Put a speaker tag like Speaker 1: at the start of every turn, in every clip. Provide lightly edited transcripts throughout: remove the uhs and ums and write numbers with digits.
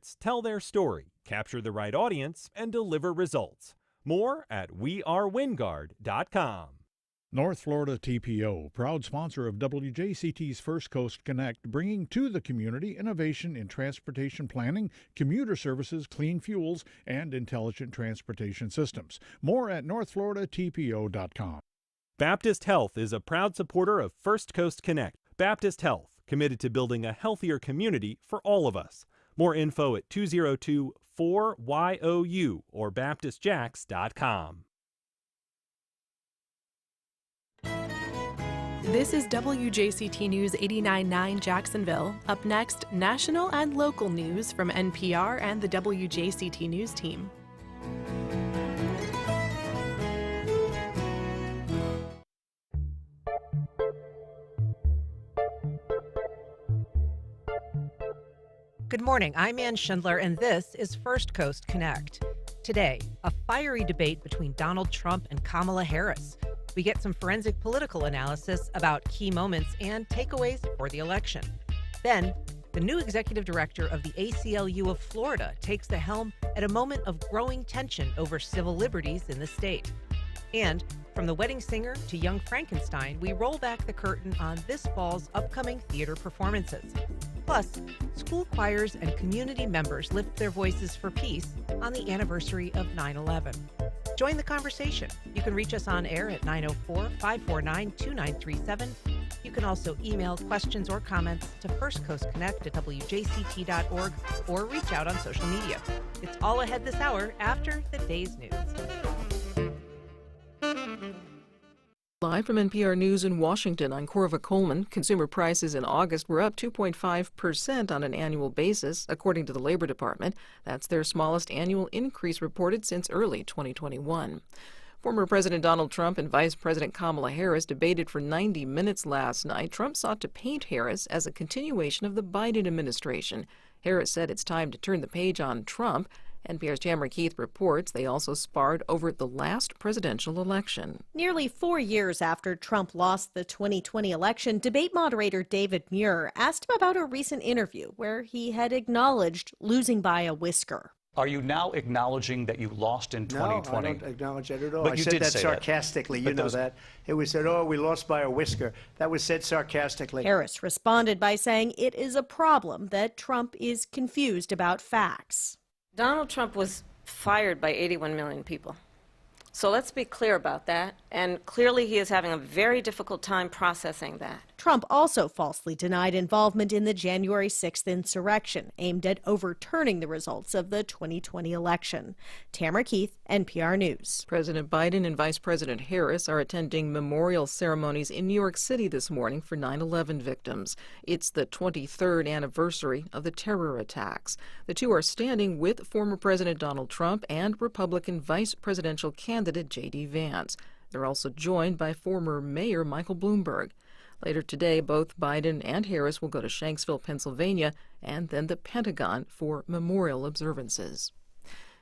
Speaker 1: experts tell their story, capture the right audience, and deliver results. More at wearewingard.com.
Speaker 2: North Florida TPO, proud sponsor of WJCT's First Coast Connect, bringing to the community innovation in transportation planning, commuter services, clean fuels, and intelligent transportation systems. More at northfloridatpo.com.
Speaker 1: Baptist Health is a proud supporter of First Coast Connect. Baptist Health, committed to building a healthier community for all of us. More info at 202-4YOU or baptistjax.com.
Speaker 3: This is WJCT News 89.9 Jacksonville. Up next, national and local news from NPR and the WJCT News team.
Speaker 4: Good morning, I'm Ann Schindler, and this is First Coast Connect. Today, a fiery debate between Donald Trump and Kamala Harris. We get some forensic political analysis about key moments and takeaways for the election. Then, the new executive director of the ACLU of Florida takes the helm at a moment of growing tension over civil liberties in the state. And from The Wedding Singer to Young Frankenstein, we roll back the curtain on this fall's upcoming theater performances. Plus, school choirs and community members lift their voices for peace on the anniversary of 9/11. Join the conversation. You can reach us on air at 904-549-2937. You can also email questions or comments to firstcoastconnect@wjct.org or reach out on social media. It's all ahead this hour after the day's news.
Speaker 5: Live from NPR News in Washington, I'm Corva Coleman. Consumer prices in August were up 2.5% on an annual basis, according to the Labor Department. That's their smallest annual increase reported since early 2021. Former President Donald Trump and Vice President Kamala Harris debated for 90 minutes last night. Trump sought to paint Harris as a continuation of the Biden administration. Harris said it's time to turn the page on Trump. NPR's Tamara Keith reports they also sparred over the last presidential election.
Speaker 6: Nearly 4 years after Trump lost the 2020 election, debate moderator David Muir asked him about a recent interview where he had acknowledged losing by a whisker.
Speaker 7: Are you now acknowledging that you lost in 2020?
Speaker 8: No, I don't acknowledge that at all.
Speaker 7: But
Speaker 8: I
Speaker 7: you
Speaker 8: said
Speaker 7: did
Speaker 8: that
Speaker 7: say
Speaker 8: sarcastically. You know that. It was said, oh, we lost by a whisker. That was said sarcastically.
Speaker 6: Harris responded by saying it is a problem that Trump is confused about facts.
Speaker 9: Donald Trump was fired by 81 million people. So let's be clear about that. And clearly he is having a very difficult time processing that.
Speaker 6: Trump also falsely denied involvement in the January 6th insurrection, aimed at overturning the results of the 2020 election. Tamara Keith, NPR News.
Speaker 5: President Biden and Vice President Harris are attending memorial ceremonies in New York City this morning for 9/11 victims. It's the 23rd anniversary of the terror attacks. The two are standing with former President Donald Trump and Republican vice presidential candidate J.D. Vance. They're also joined by former Mayor Michael Bloomberg. Later today, both Biden and Harris will go to Shanksville, Pennsylvania, and then the Pentagon for memorial observances.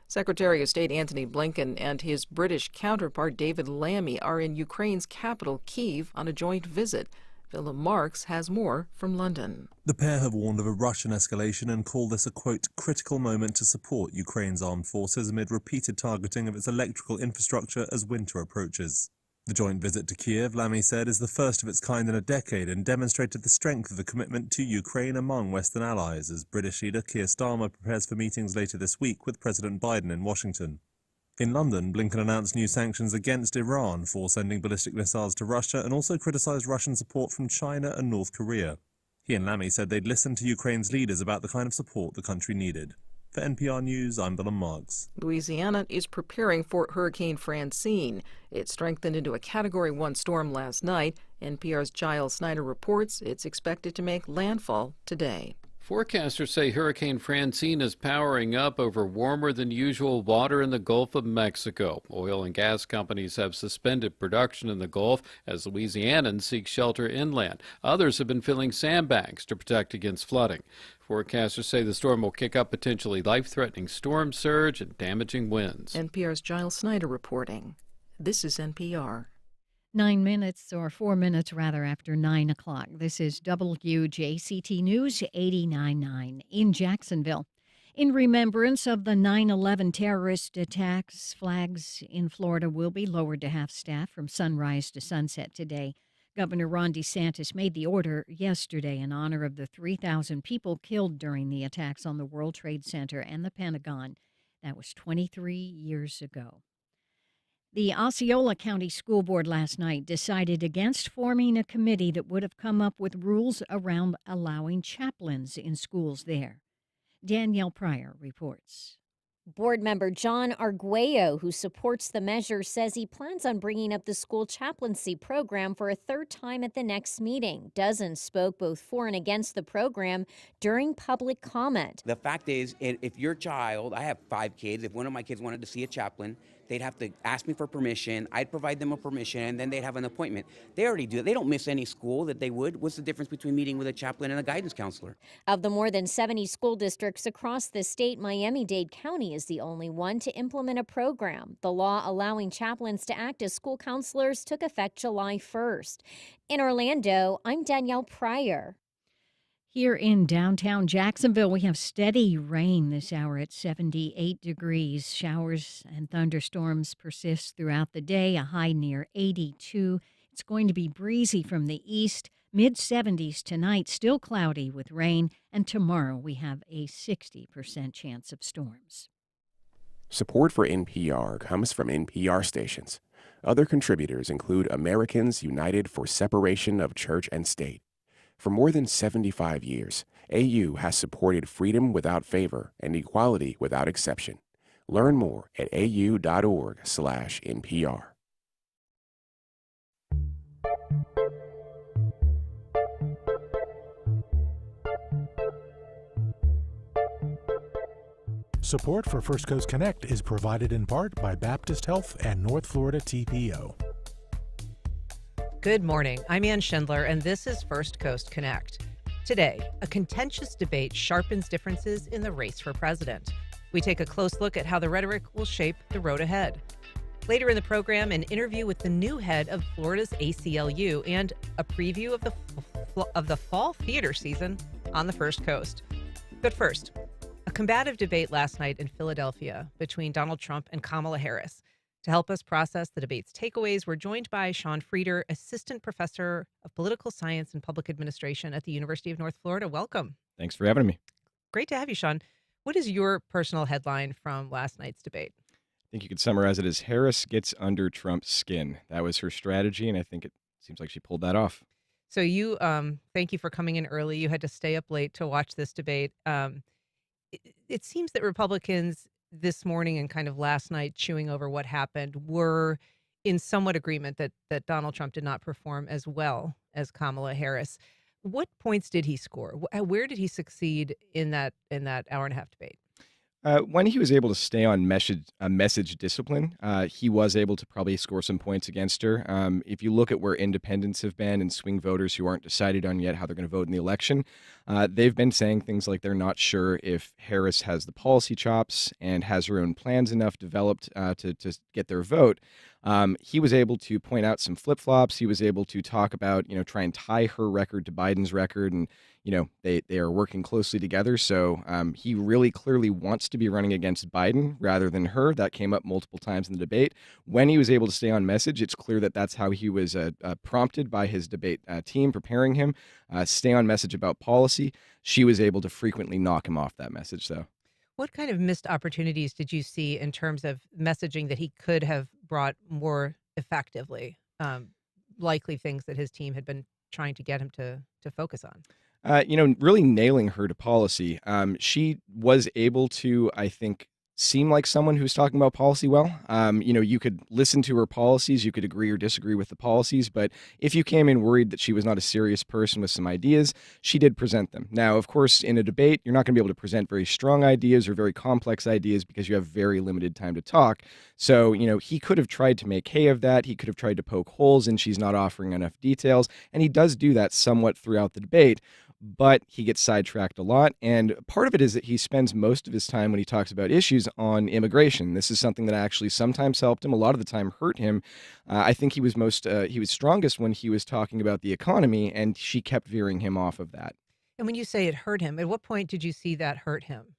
Speaker 5: Secretary of State Antony Blinken and his British counterpart David Lammy are in Ukraine's capital, Kyiv, on a joint visit. Philip Marks has more from London.
Speaker 10: The pair have warned of a Russian escalation and called this a, quote, critical moment to support Ukraine's armed forces amid repeated targeting of its electrical infrastructure as winter approaches. The joint visit to Kiev, Lammy said, is the first of its kind in a decade and demonstrated the strength of the commitment to Ukraine among Western allies as British leader Keir Starmer prepares for meetings later this week with President Biden in Washington. In London, Blinken announced new sanctions against Iran for sending ballistic missiles to Russia and also criticized Russian support from China and North Korea. He and Lammy said they'd listen to Ukraine's leaders about the kind of support the country needed. For NPR News, I'm Bill Marks.
Speaker 5: Louisiana is preparing for Hurricane Francine. It strengthened into a Category 1 storm last night. NPR's Giles Snyder reports it's expected to make landfall today.
Speaker 11: Forecasters say Hurricane Francine is powering up over warmer than usual water in the Gulf of Mexico. Oil and gas companies have suspended production in the Gulf as Louisianans seek shelter inland. Others have been filling sandbags to protect against flooding. Forecasters say the storm will kick up potentially life-threatening storm surge and damaging winds.
Speaker 5: NPR's Giles Snyder reporting. This is NPR.
Speaker 12: 9 minutes, or 4 minutes rather, after 9 o'clock. This is WJCT News 89.9 in Jacksonville. In remembrance of the 9/11 terrorist attacks, flags in Florida will be lowered to half-staff from sunrise to sunset today. Governor Ron DeSantis made the order yesterday in honor of the 3,000 people killed during the attacks on the World Trade Center and the Pentagon. That was 23 years ago. The Osceola County School Board last night decided against forming a committee that would have come up with rules around allowing chaplains in schools there. Danielle Pryor reports.
Speaker 13: Board member John Arguello, who supports the measure, says he plans on bringing up the school chaplaincy program for a third time at the next meeting. Dozens spoke both for and against the program during public comment.
Speaker 14: The fact is, if your child, I have 5 kids, if one of my kids wanted to see a chaplain, they'd have to ask me for permission. I'd provide them a permission, and then they'd have an appointment. They already do that. They don't miss any school that they would. What's the difference between meeting with a chaplain and a guidance counselor?
Speaker 13: Of the more than 70 school districts across the state, Miami-Dade County is the only one to implement a program. The law allowing chaplains to act as school counselors took effect July 1st. In Orlando, I'm Danielle Pryor.
Speaker 12: Here in downtown Jacksonville, we have steady rain this hour at 78 degrees. Showers and thunderstorms persist throughout the day, a high near 82. It's going to be breezy from the east, mid-70s tonight, still cloudy with rain, and tomorrow we have a 60% chance of storms.
Speaker 15: Support for NPR comes from NPR stations. Other contributors include Americans United for Separation of Church and State. For more than 75 years, AU has supported freedom without favor and equality without exception. Learn more at au.org/NPR.
Speaker 16: Support for First Coast Connect is provided in part by Baptist Health and North Florida TPO.
Speaker 4: Good morning. I'm Ann Schindler, and this is First Coast Connect. Today, a contentious debate sharpens differences in the race for president. We take a close look at how the rhetoric will shape the road ahead. Later in the program, an interview with the new head of Florida's ACLU and a preview of the fall theater season on the First Coast. But first, a combative debate last night in Philadelphia between Donald Trump and Kamala Harris. To help us process the debate's takeaways, we're joined by Sean Frieder, Assistant Professor of Political Science and Public Administration at the University of North Florida. Welcome.
Speaker 17: Thanks for having me.
Speaker 4: Great to have you, Sean. What is your personal headline from last night's debate?
Speaker 17: I think you could summarize it as Harris gets under Trump's skin. That was her strategy, and I think it seems like she pulled that off.
Speaker 4: So you, thank you for coming in early. You had to stay up late to watch this debate. It seems that Republicans this morning and kind of last night chewing over what happened were in somewhat agreement that Donald Trump did not perform as well as Kamala Harris. What points did he score? Where did he succeed in that hour and a half debate?
Speaker 17: When he was able to stay on message discipline, he was able to probably score some points against her. If you look at where independents have been and swing voters who aren't decided on yet how they're going to vote in the election, they've been saying things like they're not sure if Harris has the policy chops and has her own plans enough developed to get their vote. He was able to point out some flip-flops. He was able to talk about, try and tie her record to Biden's record. And, they are working closely together. So he really clearly wants to be running against Biden rather than her. That came up multiple times in the debate. When he was able to stay on message, it's clear that that's how he was prompted by his debate team preparing him. Stay on message about policy. She was able to frequently knock him off that message, though.
Speaker 4: What kind of missed opportunities did you see in terms of messaging that he could have brought more effectively? Likely things that his team had been trying to get him to focus on.
Speaker 17: Really nailing her to policy. She was able to, I think, seem like someone who's talking about policy well. You could listen to her policies, you could agree or disagree with the policies, but if you came in worried that she was not a serious person with some ideas, she did present them. Now, of course, in a debate, you're not going to be able to present very strong ideas or very complex ideas because you have very limited time to talk. So, he could have tried to make hay of that. He could have tried to poke holes and she's not offering enough details. And he does do that somewhat throughout the debate. But he gets sidetracked a lot. And part of it is that he spends most of his time when he talks about issues on immigration. This is something that actually sometimes helped him, a lot of the time hurt him. I think he was strongest when he was talking about the economy, and she kept veering him off of that.
Speaker 4: And when you say it hurt him, at what point did you see that hurt him?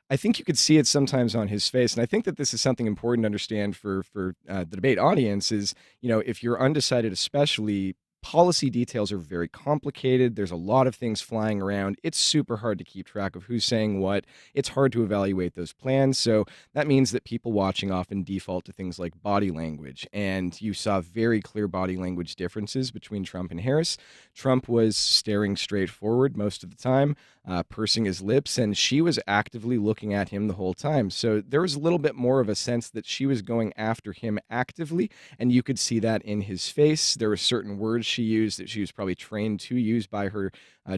Speaker 17: I think you could see it sometimes on his face, and I think that this is something important to understand for the debate audience is, if you're undecided especially, policy details are very complicated. There's a lot of things flying around. It's super hard to keep track of who's saying what. It's hard to evaluate those plans. So that means that people watching often default to things like body language. And you saw very clear body language differences between Trump and Harris. Trump was staring straight forward most of the time, pursing his lips, and she was actively looking at him the whole time. So there was a little bit more of a sense that she was going after him actively, and you could see that in his face. There were certain words she used that she was probably trained to use by her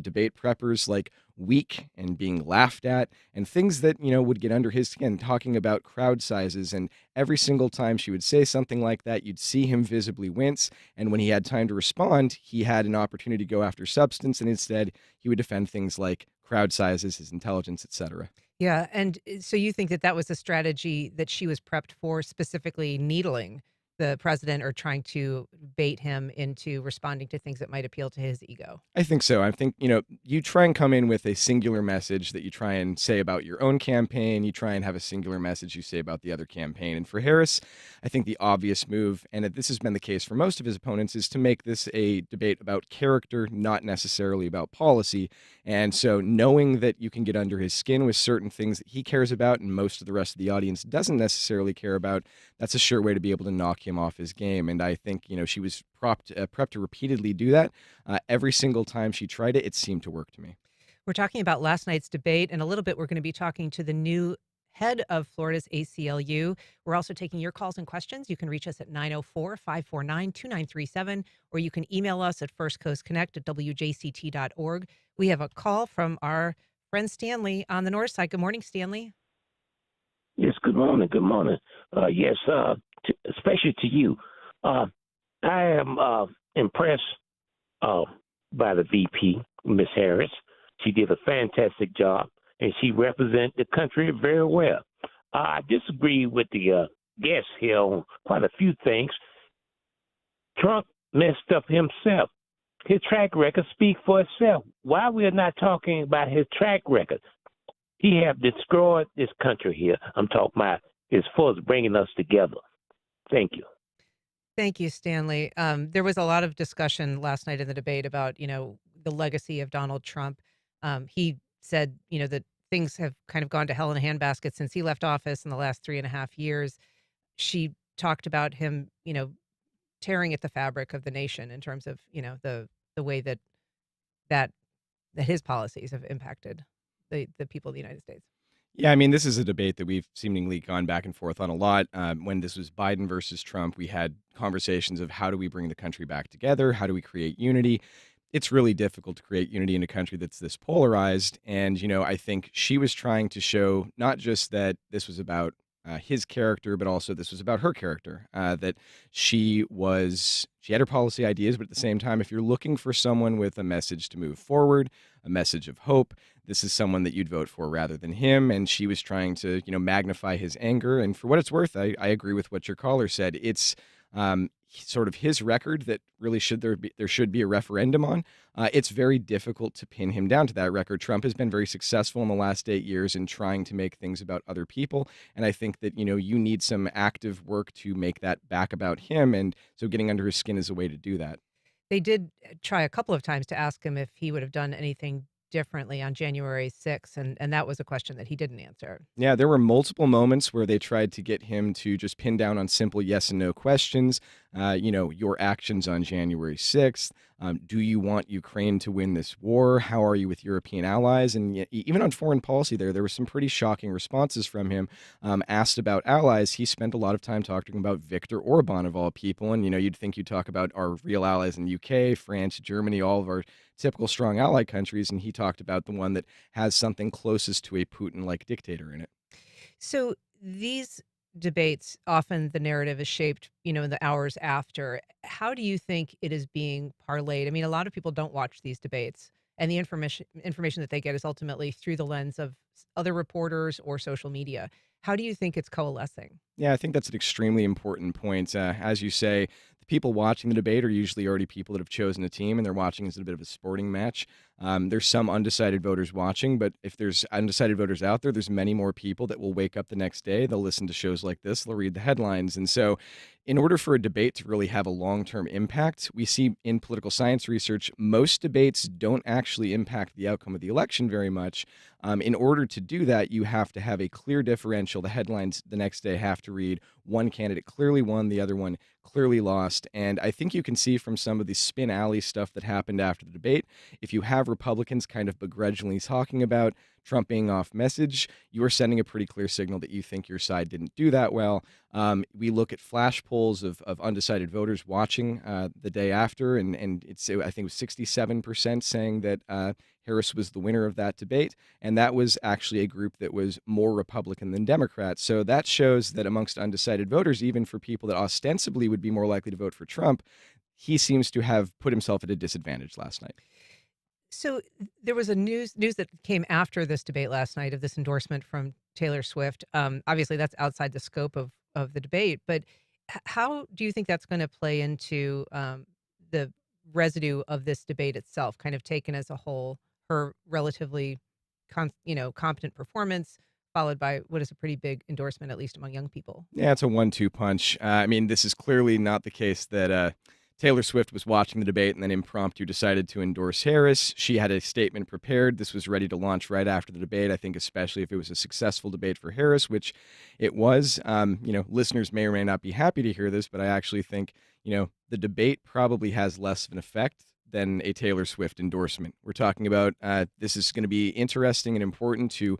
Speaker 17: debate preppers, like weak and being laughed at, and things that, would get under his skin, talking about crowd sizes. And every single time she would say something like that, you'd see him visibly wince. And when he had time to respond, he had an opportunity to go after substance, and instead he would defend things like crowd sizes, his intelligence, etc.
Speaker 4: Yeah, and so you think that that was a strategy that she was prepped for, specifically needling the president or trying to bait him into responding to things that might appeal to his ego?
Speaker 17: I think so. I think, you try and come in with a singular message that you try and say about your own campaign. You try and have a singular message you say about the other campaign. And for Harris, I think the obvious move, and this has been the case for most of his opponents, is to make this a debate about character, not necessarily about policy. And so knowing that you can get under his skin with certain things that he cares about and most of the rest of the audience doesn't necessarily care about, that's a sure way to be able to knock him off his game. And I think, she was prepped to repeatedly do that. Every single time she tried it, it seemed to work to me.
Speaker 4: We're talking about last night's debate, and a little bit we're going to be talking to the new head of Florida's ACLU. We're also taking your calls and questions. You can reach us at 904-549-2937, or you can email us at firstcoastconnect@wjct.org. We have a call from our friend Stanley on the north side. Good morning, Stanley.
Speaker 18: Yes, good morning. Good morning. Especially to you. I am impressed by the VP, Miss Harris. She did a fantastic job, and she represented the country very well. I disagree with the guest here on quite a few things. Trump messed up himself. His track record speaks for itself. Why we are not talking about his track record? He have destroyed this country here. I'm talking about as far as bringing us together. Thank you.
Speaker 4: Thank you, Stanley. There was a lot of discussion last night in the debate about, the legacy of Donald Trump. He said, that things have kind of gone to hell in a handbasket since he left office in the last 3.5 years. She talked about him, tearing at the fabric of the nation in terms of, the way that his policies have impacted the people of the United States.
Speaker 17: Yeah, I mean, this is a debate that we've seemingly gone back and forth on a lot. When this was Biden versus Trump, we had conversations of how do we bring the country back together? How do we create unity? It's really difficult to create unity in a country that's this polarized. And, I think she was trying to show not just that this was about his character, but also this was about her character, that she had her policy ideas, but at the same time, if you're looking for someone with a message to move forward, a message of hope, this is someone that you'd vote for rather than him. And she was trying to, magnify his anger. And for what it's worth, I agree with what your caller said. It's sort of his record that really there should be a referendum on. It's very difficult to pin him down to that record. Trump has been very successful in the last 8 years in trying to make things about other people. And I think that, you need some active work to make that back about him. And so getting under his skin is a way to do that.
Speaker 4: They did try a couple of times to ask him if he would have done anything differently on January 6th, and that was a question that he didn't answer.
Speaker 17: Yeah, there were multiple moments where they tried to get him to just pin down on simple yes and no questions. Your actions on January 6th. Do you want Ukraine to win this war? How are you with European allies? And even on foreign policy there were some pretty shocking responses from him. Asked about allies, he spent a lot of time talking about Viktor Orban, of all people. And, you'd think you'd talk about our real allies in the UK, France, Germany, all of our typical strong ally countries. And he talked about the one that has something closest to a Putin-like dictator in it.
Speaker 4: So these debates, often the narrative is shaped, in the hours after. How do you think it is being parlayed? I mean, a lot of people don't watch these debates, and the information that they get is ultimately through the lens of other reporters or social media. How do you think it's coalescing?
Speaker 17: Yeah, I think that's an extremely important point. As you say, the people watching the debate are usually already people that have chosen a team, and they're watching as a bit of a sporting match. There's some undecided voters watching, but if there's undecided voters out there, there's many more people that will wake up the next day. They'll listen to shows like this. They'll read the headlines. And so in order for a debate to really have a long-term impact, we see in political science research, most debates don't actually impact the outcome of the election very much. In order to do that, you have to have a clear differential. The headlines the next day have to read one candidate clearly won, the other one clearly lost. And I think you can see from some of the spin alley stuff that happened after the debate, if you have Republicans kind of begrudgingly talking about Trump being off message, you are sending a pretty clear signal that you think your side didn't do that well. We look at flash polls of undecided voters watching the day after, and I think it was 67% saying that Harris was the winner of that debate, and that was actually a group that was more Republican than Democrat. So that shows that amongst undecided voters, even for people that ostensibly would be more likely to vote for Trump, he seems to have put himself at a disadvantage last night.
Speaker 4: So there was a news that came after this debate last night of this endorsement from Taylor Swift. Obviously, that's outside the scope of the debate, but how do you think that's going to play into the residue of this debate itself, kind of taken as a whole, her relatively competent performance, followed by what is a pretty big endorsement, at least among young people?
Speaker 17: Yeah, it's a 1-2 punch. I mean, this is clearly not the case that Taylor Swift was watching the debate and then impromptu decided to endorse Harris. She had a statement prepared. This was ready to launch right after the debate, I think, especially if it was a successful debate for Harris, which it was. Listeners may or may not be happy to hear this, but I actually think, the debate probably has less of an effect than a Taylor Swift endorsement. We're talking about this is going to be interesting and important to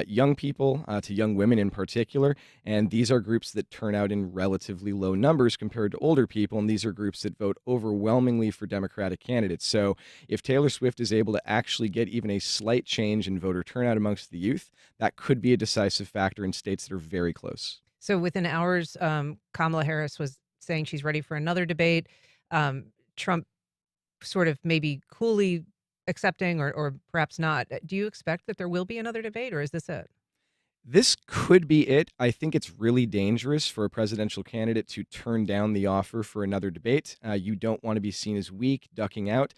Speaker 17: young people, to young women in particular, and these are groups that turn out in relatively low numbers compared to older people, and these are groups that vote overwhelmingly for Democratic candidates. So if Taylor Swift is able to actually get even a slight change in voter turnout amongst the youth, that could be a decisive factor in states that are very close.
Speaker 4: So within hours, Kamala Harris was saying she's ready for another debate. Trump sort of maybe coolly accepting or perhaps not. Do you expect that there will be another debate, or is this it?
Speaker 17: This could be it. I think it's really dangerous for a presidential candidate to turn down the offer for another debate. You don't want to be seen as weak, ducking out.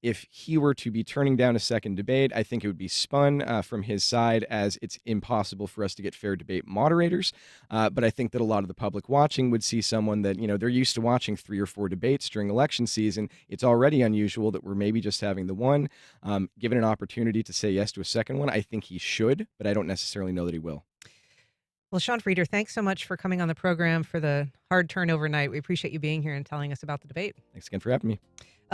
Speaker 17: If he were to be turning down a second debate, I think it would be spun from his side as it's impossible for us to get fair debate moderators. But I think that a lot of the public watching would see someone that, they're used to watching 3 or 4 debates during election season. It's already unusual that we're maybe just having the one. Given an opportunity to say yes to a second one, I think he should, but I don't necessarily know that he will.
Speaker 4: Well, Sean Frieder, thanks so much for coming on the program for the hard turn overnight. We appreciate you being here and telling us about the debate.
Speaker 17: Thanks again for having me.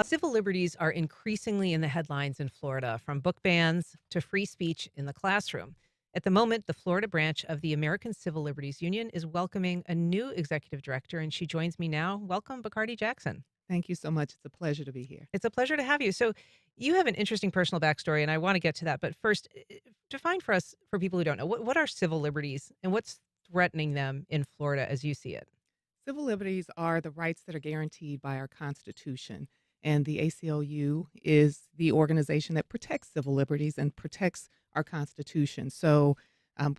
Speaker 4: Civil liberties are increasingly in the headlines in Florida, from book bans to free speech in the classroom. At the moment, the Florida branch of the American Civil Liberties Union is welcoming a new executive director, and she joins me now. Welcome, Bacardi Jackson.
Speaker 19: Thank you so much. It's a pleasure to be here.
Speaker 4: It's a pleasure to have you. So you have an interesting personal backstory, and I want to get to that. But first, define for us, for people who don't know, what are civil liberties and what's threatening them in Florida as you see it?
Speaker 19: Civil liberties are the rights that are guaranteed by our Constitution. And the ACLU is the organization that protects civil liberties and protects our Constitution. So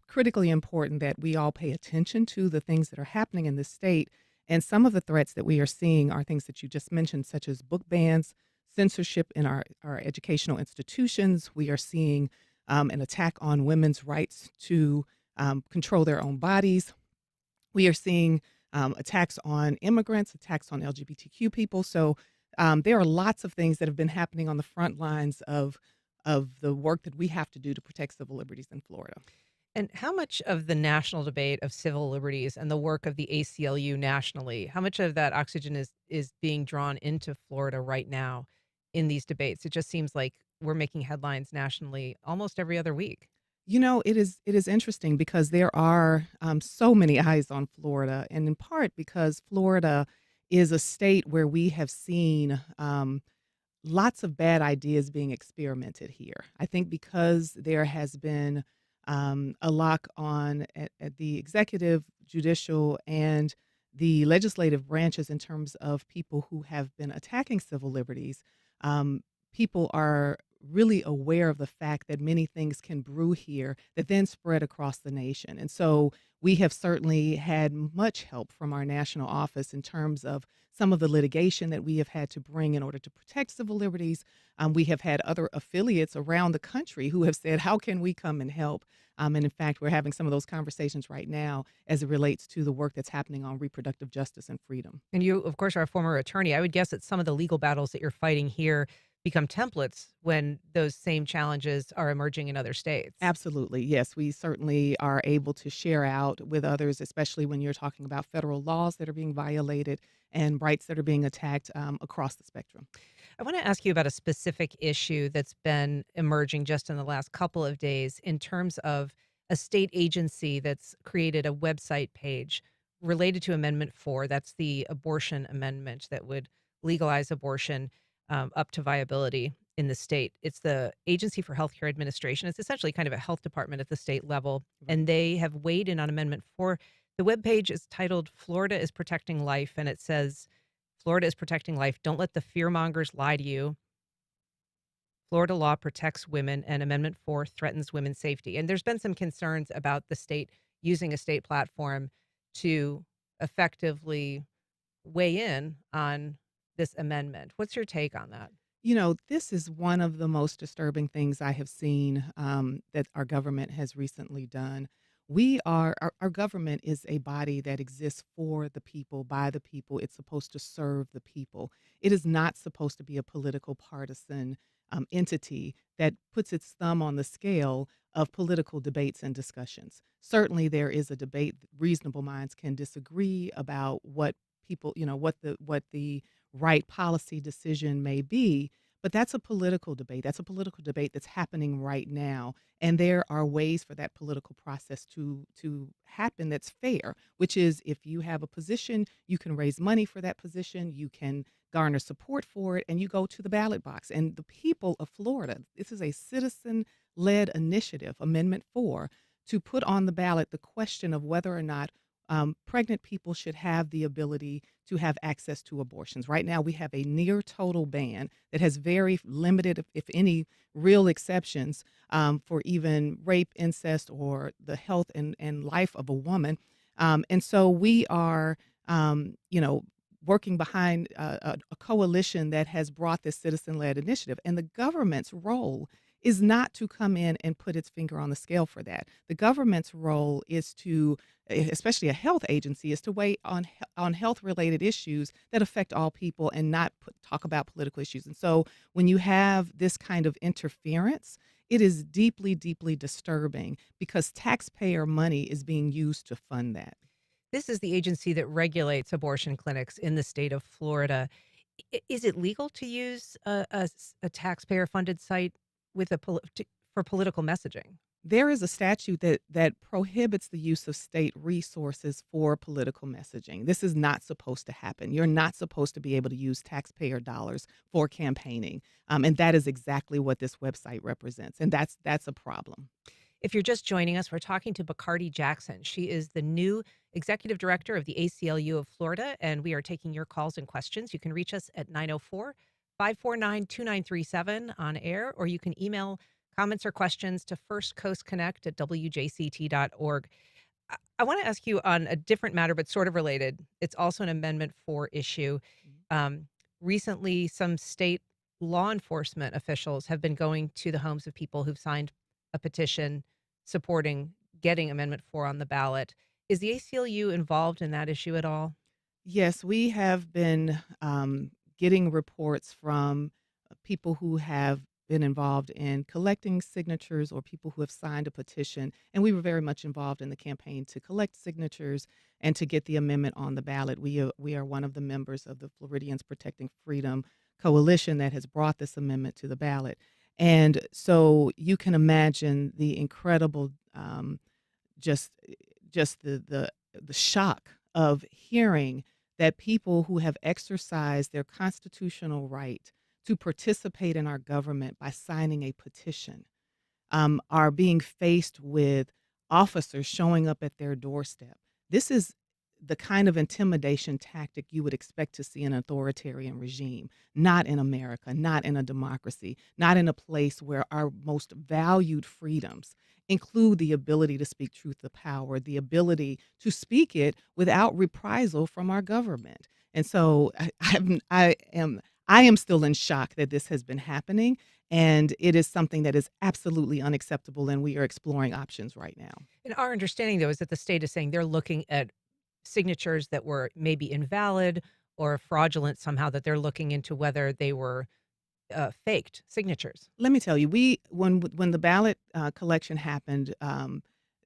Speaker 19: critically important that we all pay attention to the things that are happening in the state. And some of the threats that we are seeing are things that you just mentioned, such as book bans, censorship in our educational institutions. We are seeing an attack on women's rights to control their own bodies. We are seeing attacks on immigrants, attacks on LGBTQ people. So there are lots of things that have been happening on the front lines of the work that we have to do to protect civil liberties in Florida.
Speaker 4: And how much of the national debate of civil liberties and the work of the ACLU nationally, how much of that oxygen is being drawn into Florida right now in these debates? It just seems like we're making headlines nationally almost every other week.
Speaker 19: It is interesting because there are so many eyes on Florida, and in part because Florida is a state where we have seen lots of bad ideas being experimented here. I think because there has been a lock on at the executive, judicial, and the legislative branches in terms of people who have been attacking civil liberties, people are really aware of the fact that many things can brew here that then spread across the nation. And so we have certainly had much help from our national office in terms of some of the litigation that we have had to bring in order to protect civil liberties. We have had other affiliates around the country who have said, how can we come and help? And in fact, we're having some of those conversations right now as it relates to the work that's happening on reproductive justice and freedom.
Speaker 4: And you, of course, are a former attorney. I would guess that some of the legal battles that you're fighting here become templates when those same challenges are emerging in other states.
Speaker 19: Absolutely. Yes, we certainly are able to share out with others, especially when you're talking about federal laws that are being violated and rights that are being attacked across the spectrum.
Speaker 4: I want to ask you about a specific issue that's been emerging just in the last couple of days in terms of a state agency that's created a website page related to Amendment 4. That's the abortion amendment that would legalize abortion up to viability in the state. It's the Agency for Healthcare Administration. It's essentially kind of a health department at the state level, and they have weighed in on Amendment 4. The webpage is titled Florida is Protecting Life, and it says, Florida is protecting life. Don't let the fearmongers lie to you. Florida law protects women, and Amendment 4 threatens women's safety. And there's been some concerns about the state using a state platform to effectively weigh in on this amendment. What's your take on that?
Speaker 19: You know, this is one of the most disturbing things I have seen that our government has recently done. Our government is a body that exists for the people, by the people. It's supposed to serve the people. It is not supposed to be a political partisan entity that puts its thumb on the scale of political debates and discussions. Certainly there is a debate. Reasonable minds can disagree about what people, what the right policy decision may be, but that's a political debate. That's a political debate that's happening right now. And there are ways for that political process to happen that's fair, which is if you have a position, you can raise money for that position, you can garner support for it, and you go to the ballot box. And the people of Florida, this is a citizen-led initiative, Amendment 4, to put on the ballot the question of whether or not pregnant people should have the ability to have access to abortions. Right now, we have a near total ban that has very limited, if any, real exceptions for even rape, incest, or the health and life of a woman. And so we are, working behind a coalition that has brought this citizen-led initiative. And the government's role is not to come in and put its finger on the scale for that. The government's role is to, especially a health agency, is to weigh on health-related issues that affect all people and not talk about political issues. And so when you have this kind of interference, it is deeply, deeply disturbing because taxpayer money is being used to fund that.
Speaker 4: This is the agency that regulates abortion clinics in the state of Florida. Is it legal to use a taxpayer-funded site with for political messaging?
Speaker 19: There is a statute that prohibits the use of state resources for political messaging. This is not supposed to happen. You're not supposed to be able to use taxpayer dollars for campaigning. And that is exactly what this website represents. And that's a problem.
Speaker 4: If you're just joining us, we're talking to Bacardi Jackson. She is the new executive director of the ACLU of Florida, and we are taking your calls and questions. You can reach us at 904-549-2937 on air, or you can email comments or questions to firstcoastconnect@wjct.org. I want to ask you on a different matter, but sort of related. It's also an Amendment 4 issue. Recently, some state law enforcement officials have been going to the homes of people who've signed a petition supporting getting Amendment 4 on the ballot. Is the ACLU involved in that issue at all?
Speaker 19: Yes, we have been getting reports from people who have been involved in collecting signatures or people who have signed a petition. And we were very much involved in the campaign to collect signatures and to get the amendment on the ballot. We are one of the members of the Floridians Protecting Freedom Coalition that has brought this amendment to the ballot. And so you can imagine the incredible, just the shock of hearing that people who have exercised their constitutional right to participate in our government by signing a petition are being faced with officers showing up at their doorstep. This is the kind of intimidation tactic you would expect to see in an authoritarian regime, not in America, not in a democracy, not in a place where our most valued freedoms include the ability to speak truth to power, the ability to speak it without reprisal from our government. And so I am still in shock that this has been happening, and it is something that is absolutely unacceptable, and we are exploring options right now.
Speaker 4: And our understanding, though, is that the state is saying they're looking at signatures that were maybe invalid or fraudulent somehow, that they're looking into whether they were faked signatures.
Speaker 19: Let me tell you, when the ballot collection happened,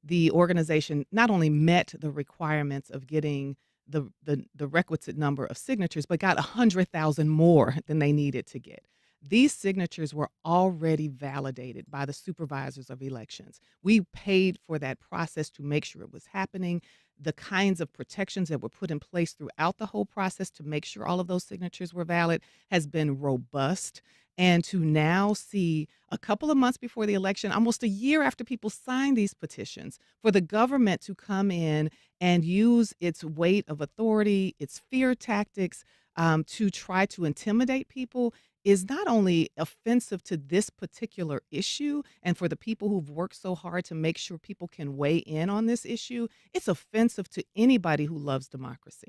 Speaker 19: the organization not only met the requirements of getting the requisite number of signatures, but got 100,000 more than they needed to get. These signatures were already validated by the supervisors of elections. We paid for that process to make sure it was happening. The kinds of protections that were put in place throughout the whole process to make sure all of those signatures were valid has been robust. And to now see a couple of months before the election, almost a year after people signed these petitions, for the government to come in and use its weight of authority, its fear tactics to try to intimidate people is not only offensive to this particular issue and for the people who've worked so hard to make sure people can weigh in on this issue, it's offensive to anybody who loves democracy.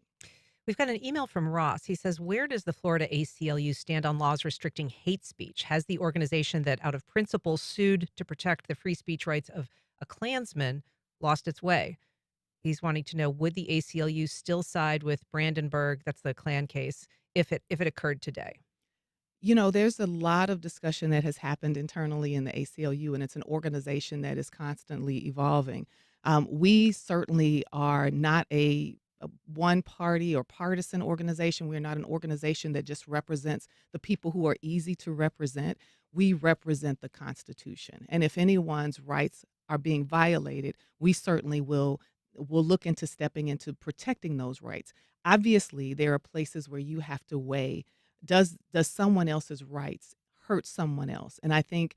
Speaker 4: We've got an email from Ross. He says, where does the Florida ACLU stand on laws restricting hate speech? Has the organization that out of principle sued to protect the free speech rights of a Klansman lost its way? He's wanting to know, would the ACLU still side with Brandenburg, that's the Klan case, if it occurred today?
Speaker 19: You know, there's a lot of discussion that has happened internally in the ACLU, and it's an organization that is constantly evolving. We certainly are not a one party or partisan organization. We're not an organization that just represents the people who are easy to represent. We represent the Constitution. And if anyone's rights are being violated, we certainly will look into stepping into protecting those rights. Obviously, there are places where you have to weigh, does someone else's rights hurt someone else? And I think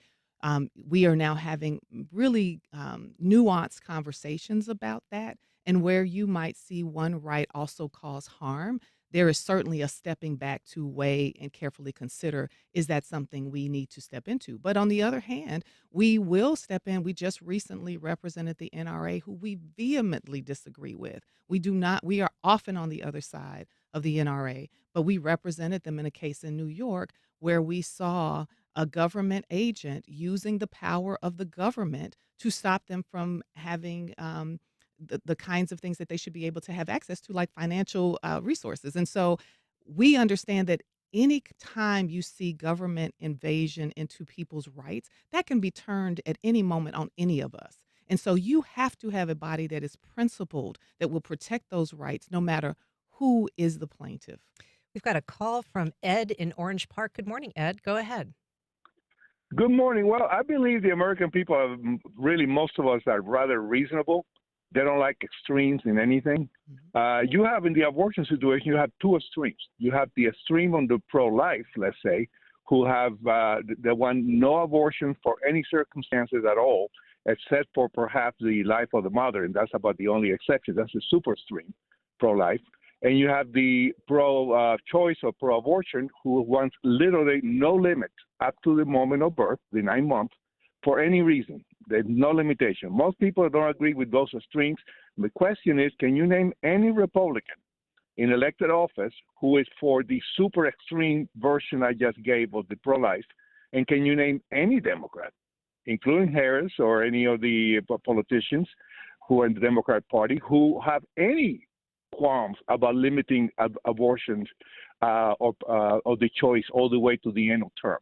Speaker 19: we are now having really nuanced conversations about that. And where you might see one right also cause harm, there is certainly a stepping back to weigh and carefully consider, is that something we need to step into? But on the other hand, we will step in. We just recently represented the NRA, who we vehemently disagree with. We are often on the other side of the NRA, but we represented them in a case in New York where we saw a government agent using the power of the government to stop them from having the kinds of things that they should be able to have access to, like financial resources. And so we understand that any time you see government invasion into people's rights, that can be turned at any moment on any of us. And so you have to have a body that is principled, that will protect those rights no matter who is the plaintiff.
Speaker 4: We've got a call from Ed in Orange Park. Good morning, Ed. Go ahead.
Speaker 20: Good morning. Well, I believe the American people are really, most of us are rather reasonable. They don't like extremes in anything. You have in the abortion situation, you have two extremes. You have the extreme on the pro-life, let's say, who have the one no abortion for any circumstances at all, except for perhaps the life of the mother, and that's about the only exception. That's the super extreme pro-life. And you have the pro-choice or pro-abortion who wants literally no limit up to the moment of birth, the 9 months, for any reason. There's no limitation. Most people don't agree with those extremes. The question is, can you name any Republican in elected office who is for the super extreme version I just gave of the pro-life? And can you name any Democrat, including Harris or any of the politicians who are in the Democrat Party, who have any qualms about limiting abortions or the choice all the way to the end of term?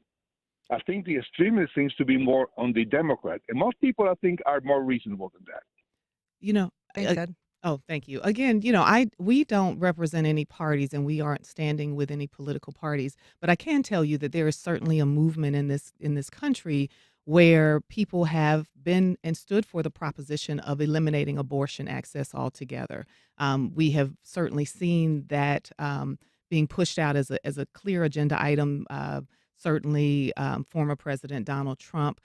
Speaker 20: I think the extremist seems to be more on the Democrat. And most people, I think, are more reasonable than that.
Speaker 19: You know,
Speaker 4: Thanks, Ed.
Speaker 19: Oh, thank you. Again, you know, we don't represent any parties, and we aren't standing with any political parties. But I can tell you that there is certainly a movement in this country where people have been and stood for the proposition of eliminating abortion access altogether. We have certainly seen that being pushed out as a clear agenda item. Certainly, former President Donald Trump,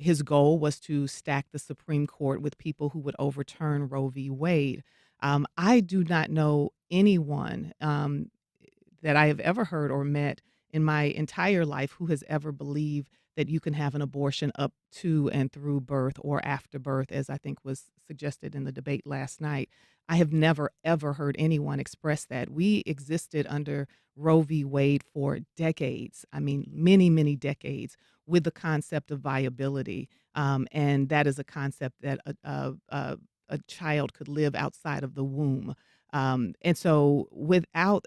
Speaker 19: his goal was to stack the Supreme Court with people who would overturn Roe v. Wade. I do not know anyone that I have ever heard or met in my entire life who has ever believed that you can have an abortion up to and through birth or after birth, as I think was suggested in the debate last night. I have never, ever heard anyone express that. We existed under Roe v. Wade for decades. I mean, many, many decades with the concept of viability. And that is a concept that a child could live outside of the womb. And so without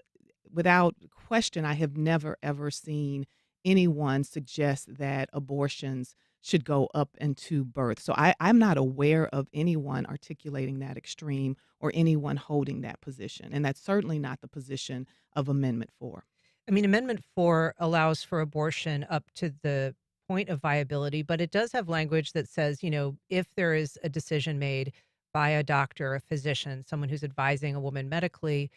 Speaker 19: question, I have never, ever seen anyone suggest that abortions should go up into birth. So I'm not aware of anyone articulating that extreme or anyone holding that position. And that's certainly not the position of Amendment 4.
Speaker 4: I mean, Amendment 4 allows for abortion up to the point of viability, but it does have language that says, if there is a decision made by a doctor, a physician, someone who's advising a woman medically,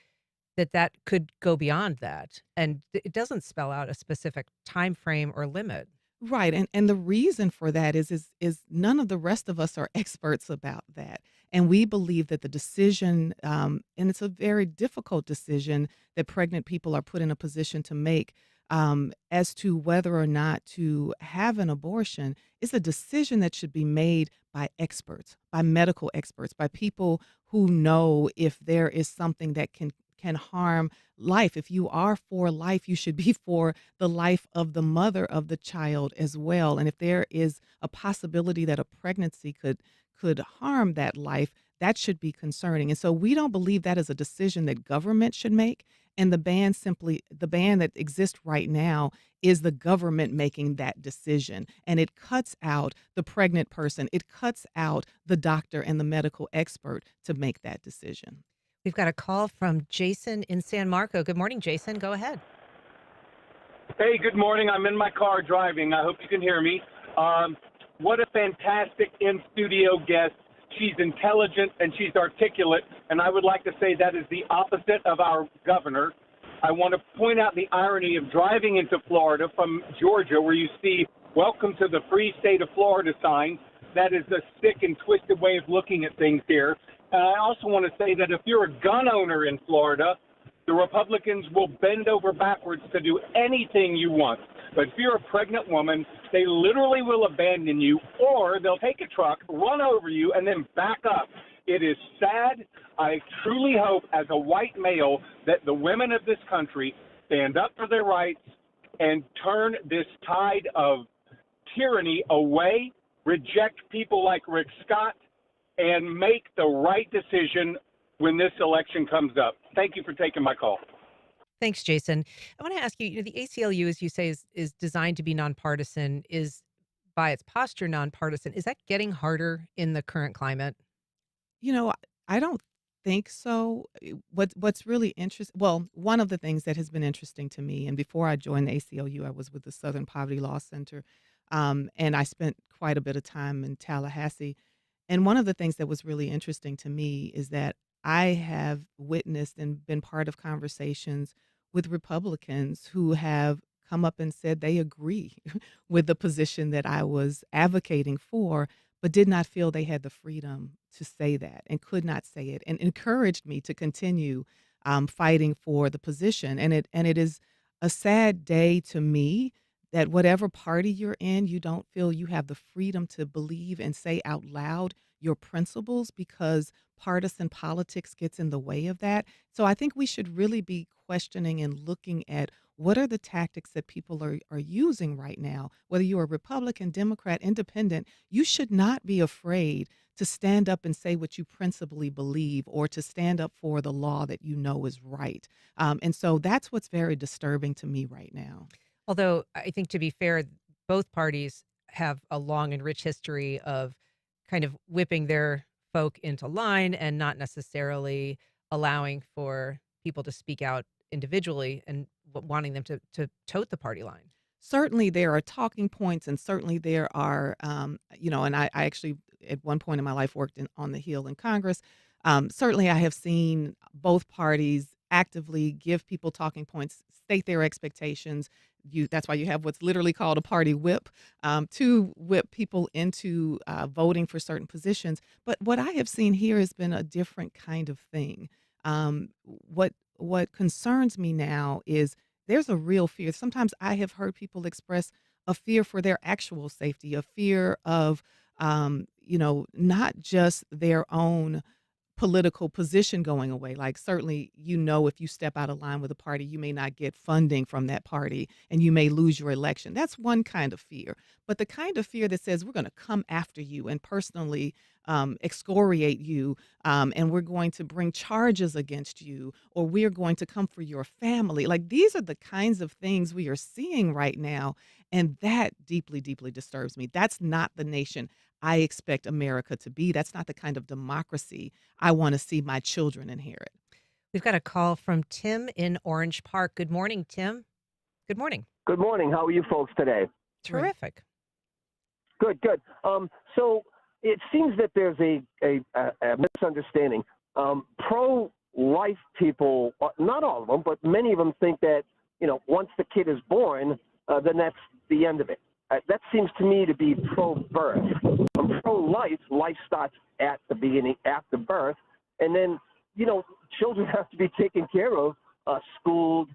Speaker 4: that could go beyond that. And it doesn't spell out a specific time frame or limit.
Speaker 19: Right. And the reason for that is none of the rest of us are experts about that. And we believe that the decision, and it's a very difficult decision that pregnant people are put in a position to make, as to whether or not to have an abortion, is a decision that should be made by experts, by medical experts, by people who know if there is something that can harm life. If you are for life, you should be for the life of the mother of the child as well. And if there is a possibility that a pregnancy could harm that life, that should be concerning. And so we don't believe that is a decision that government should make. And the ban that exists right now is the government making that decision. And it cuts out the pregnant person. It cuts out the doctor and the medical expert to make that decision.
Speaker 4: We've got a call from Jason in San Marco. Good morning, Jason. Go ahead.
Speaker 21: Hey, good morning. I'm in my car driving. I hope you can hear me. What a fantastic in-studio guest. She's intelligent and she's articulate, and I would like to say that is the opposite of our governor. I want to point out the irony of driving into Florida from Georgia, where you see "Welcome to the Free State of Florida" signs. That is a sick and twisted way of looking at things here. I also want to say that if you're a gun owner in Florida, the Republicans will bend over backwards to do anything you want. But if you're a pregnant woman, they literally will abandon you, or they'll take a truck, run over you, and then back up. It is sad. I truly hope, as a white male, that the women of this country stand up for their rights and turn this tide of tyranny away, reject people like Rick Scott, and make the right decision when this election comes up. Thank you for taking my call.
Speaker 4: Thanks, Jason. I want to ask you, the ACLU, as you say, is designed to be nonpartisan, is by its posture nonpartisan. Is that getting harder in the current climate?
Speaker 19: I don't think so. What's really interesting, well, one of the things that has been interesting to me, and before I joined the ACLU, I was with the Southern Poverty Law Center, and I spent quite a bit of time in Tallahassee. And one of the things that was really interesting to me is that I have witnessed and been part of conversations with Republicans who have come up and said they agree with the position that I was advocating for, but did not feel they had the freedom to say that and could not say it, and encouraged me to continue fighting for the position. And it is a sad day to me that whatever party you're in, you don't feel you have the freedom to believe and say out loud your principles because partisan politics gets in the way of that. So I think we should really be questioning and looking at what are the tactics that people are using right now. Whether you're a Republican, Democrat, Independent, you should not be afraid to stand up and say what you principally believe or to stand up for the law that you know is right. And so that's what's very disturbing to me right now.
Speaker 4: Although I think, to be fair, both parties have a long and rich history of kind of whipping their folk into line and not necessarily allowing for people to speak out individually and wanting them to tote the party line.
Speaker 19: Certainly there are talking points, and certainly there are, and I actually at one point in my life worked on the Hill in Congress. Certainly I have seen both parties actively give people talking points, state their expectations. That's why you have what's literally called a party whip, to whip people into voting for certain positions. But what I have seen here has been a different kind of thing. What concerns me now is there's a real fear. Sometimes I have heard people express a fear for their actual safety, a fear of, not just their own political position going away. Like, certainly, if you step out of line with a party, you may not get funding from that party and you may lose your election. That's one kind of fear. But the kind of fear that says we're going to come after you and personally excoriate you, and we're going to bring charges against you, or we're going to come for your family. Like, these are the kinds of things we are seeing right now. And that deeply, deeply disturbs me. That's not the nation I expect America to be. That's not the kind of democracy I want to see my children inherit.
Speaker 4: We've got a call from Tim in Orange Park. Good morning, Tim. Good morning.
Speaker 2: Good morning. How are you folks today?
Speaker 4: Terrific.
Speaker 2: Good. So it seems that there's a misunderstanding. Pro-life people, not all of them, but many of them think that, once the kid is born, then that's the end of it. That seems to me to be pro-birth. Pro-life, life starts at the beginning, after birth, and then, children have to be taken care of, schooled,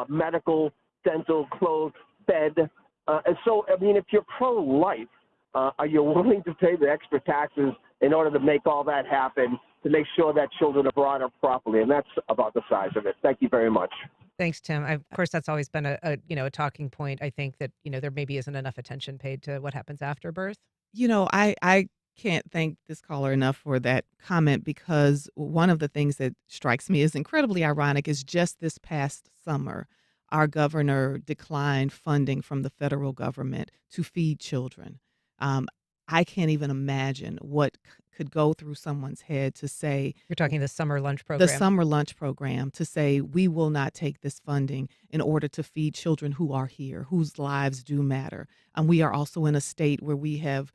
Speaker 2: medical, dental, clothes, fed. And so, if you're pro-life, are you willing to pay the extra taxes in order to make all that happen, to make sure that children are brought up properly? And that's about the size of it. Thank you very much.
Speaker 4: Thanks, Tim. Of course, that's always been a talking point. I think that, there maybe isn't enough attention paid to what happens after birth.
Speaker 19: I can't thank this caller enough for that comment, because one of the things that strikes me as incredibly ironic is just this past summer, our governor declined funding from the federal government to feed children. I can't even imagine what could go through someone's head to say—
Speaker 4: You're talking the summer lunch program.
Speaker 19: The summer lunch program, to say we will not take this funding in order to feed children who are here, whose lives do matter. We are also in a state where we have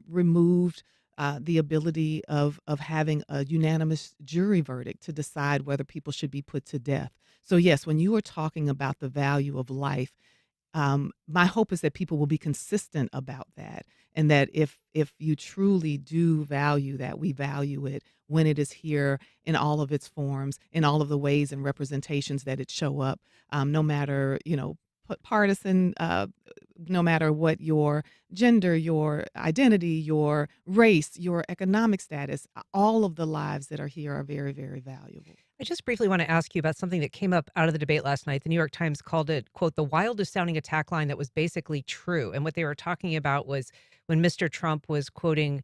Speaker 19: removed the ability of having a unanimous jury verdict to decide whether people should be put to death. So yes, when you are talking about the value of life, my hope is that people will be consistent about that, and that if you truly do value that, we value it when it is here in all of its forms, in all of the ways and representations that it show up, no matter, partisan, no matter what your gender, your identity, your race, your economic status, all of the lives that are here are very, very valuable.
Speaker 4: I just briefly want to ask you about something that came up out of the debate last night. The New York Times called it, quote, the wildest sounding attack line that was basically true. And what they were talking about was when Mr. Trump was quoting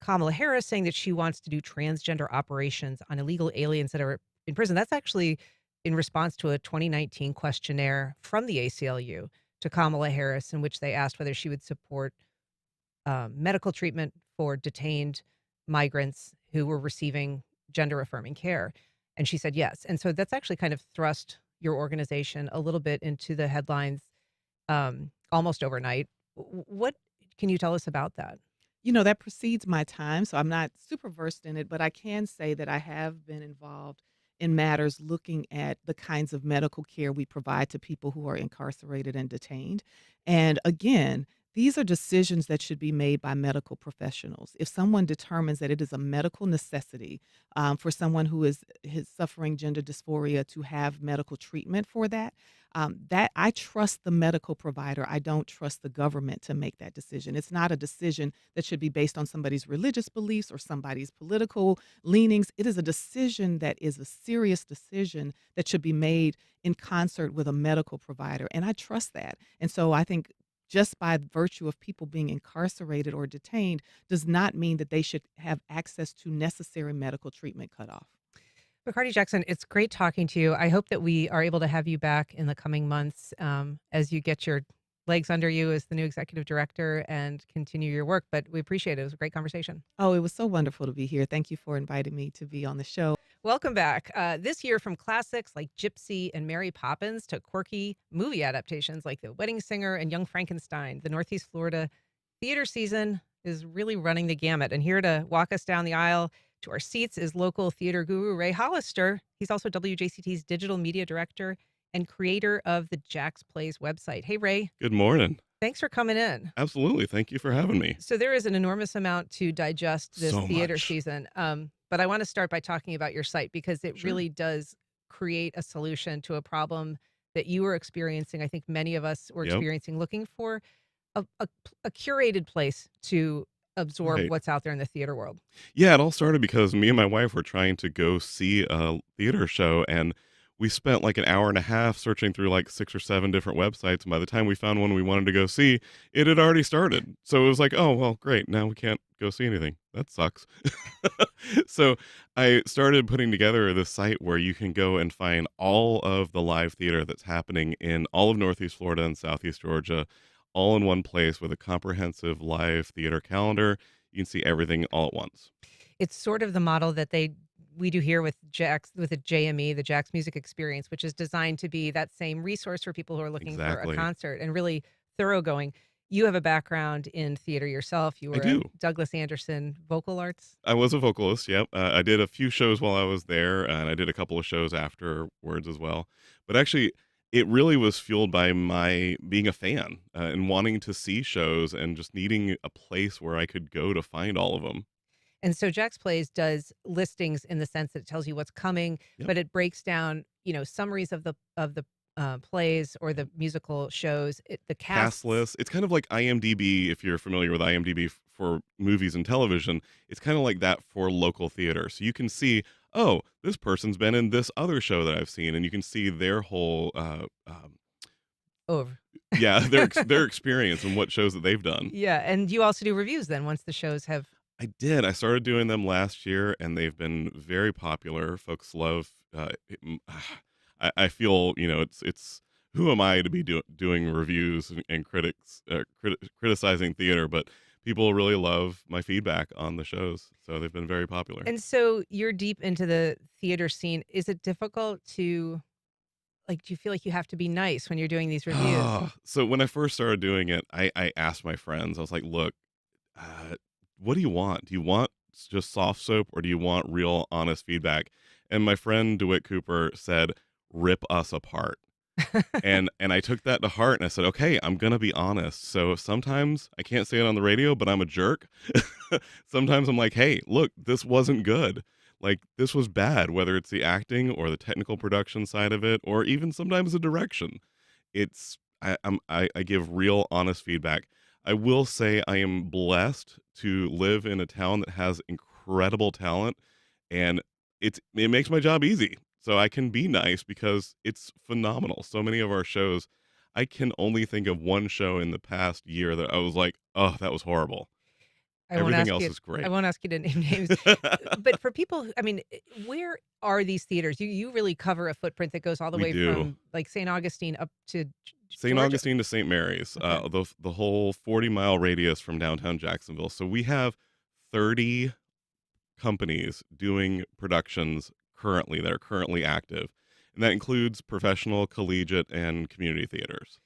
Speaker 4: Kamala Harris, saying that she wants to do transgender operations on illegal aliens that are in prison. That's actually in response to a 2019 questionnaire from the ACLU to Kamala Harris, in which they asked whether she would support medical treatment for detained migrants who were receiving gender-affirming care. And she said yes. And so that's actually kind of thrust your organization a little bit into the headlines almost overnight. What can you tell us about that?
Speaker 19: That precedes my time, so I'm not super versed in it, but I can say that I have been involved in matters looking at the kinds of medical care we provide to people who are incarcerated and detained. And again, these are decisions that should be made by medical professionals. If someone determines that it is a medical necessity for someone who is suffering gender dysphoria to have medical treatment for that, that I trust the medical provider. I don't trust the government to make that decision. It's not a decision that should be based on somebody's religious beliefs or somebody's political leanings. It is a decision that is a serious decision that should be made in concert with a medical provider. And I trust that. And so I think just by virtue of people being incarcerated or detained does not mean that they should have access to necessary medical treatment cut off.
Speaker 4: Bacardi Jackson, it's great talking to you. I hope that we are able to have you back in the coming months as you get your legs under you as the new executive director and continue your work. But we appreciate it. It was a great conversation.
Speaker 19: Oh, it was so wonderful to be here. Thank you for inviting me to be on the show.
Speaker 4: Welcome back. This year, from classics like Gypsy and Mary Poppins to quirky movie adaptations like The Wedding Singer and Young Frankenstein, the Northeast Florida theater season is really running the gamut. And here to walk us down the aisle to our seats is local theater guru Ray Hollister. He's also WJCT's digital media director and creator of the JaxPlays website. Hey, Ray.
Speaker 1: Good morning.
Speaker 4: Thanks for coming in.
Speaker 1: Absolutely. Thank you for having me.
Speaker 4: So there is an enormous amount to digest this
Speaker 1: So
Speaker 4: theater
Speaker 1: much.
Speaker 4: season. But I want to start by talking about your site because it
Speaker 1: Sure.
Speaker 4: really does create a solution to a problem that you were experiencing. I think many of us were
Speaker 1: Yep.
Speaker 4: experiencing, looking for a curated place to absorb
Speaker 1: Right.
Speaker 4: what's out there in the theater world.
Speaker 1: Yeah, it all started because me and my wife were trying to go see a theater show, and we spent like an hour and a half searching through like 6 or 7 different websites. And by the time we found one we wanted to go see, it had already started. So it was like, oh, well, great. Now we can't go see anything. That sucks. So I started putting together this site where you can go and find all of the live theater that's happening in all of Northeast Florida and Southeast Georgia, all in one place with a comprehensive live theater calendar. You can see everything all at once.
Speaker 4: It's sort of the model that we do here with the JME, the Jax Music Experience, which is designed to be that same resource for people who are looking for
Speaker 1: Exactly.
Speaker 4: a concert and really thoroughgoing. You have a background in theater yourself. You
Speaker 1: I
Speaker 4: were
Speaker 1: do.
Speaker 4: a Douglas Anderson vocal arts.
Speaker 1: I was a vocalist, yep. I did a few shows while I was there, and I did a couple of shows afterwards as well. But actually, it really was fueled by my being a fan and wanting to see shows and just needing a place where I could go to find all of them.
Speaker 4: And so JaxPlays does listings in the sense that it tells you what's coming,
Speaker 1: Yep.
Speaker 4: but it breaks down, summaries of the plays or the musical shows, the
Speaker 1: Cast lists. It's kind of like IMDb, if you're familiar with IMDb for movies and television. It's kind of like that for local theater. So you can see, oh, this person's been in this other show that I've seen, and you can see their whole,
Speaker 4: over.
Speaker 1: yeah, their experience and what shows that they've done.
Speaker 4: Yeah, and you also do reviews then once the shows have.
Speaker 1: I did. I started doing them last year, and they've been very popular. Folks love. I feel it's who am I to be doing reviews and criticizing theater, but people really love my feedback on the shows, so they've been very popular.
Speaker 4: And so you're deep into the theater scene. Is it difficult to, do you feel like you have to be nice when you're doing these reviews?
Speaker 1: So when I first started doing it, I asked my friends. I was like, look, what do you want? Do you want just soft soap, or do you want real honest feedback? And my friend DeWitt Cooper said, rip us apart. and I took that to heart, and I said, okay, I'm gonna be honest. So sometimes I can't say it on the radio, but I'm a jerk. Sometimes I'm like, hey, look, this wasn't good. Like, this was bad, whether it's the acting or the technical production side of it, or even sometimes the direction. I give real honest feedback. I will say I am blessed to live in a town that has incredible talent, and it makes my job easy. So I can be nice because it's phenomenal. So many of our shows, I can only think of one show in the past year that I was like, oh, that was horrible. Everything else is great.
Speaker 4: I won't ask you to name names. But for people, where are these theaters? You really cover a footprint that goes all the
Speaker 1: We
Speaker 4: way
Speaker 1: do.
Speaker 4: from like St. Augustine up to
Speaker 1: St.
Speaker 4: Georgia.
Speaker 1: Augustine to St. Mary's,
Speaker 4: Okay.
Speaker 1: the whole 40-mile radius from downtown Jacksonville. So we have 30 companies doing productions currently that are currently active, and that includes professional, collegiate, and community theaters.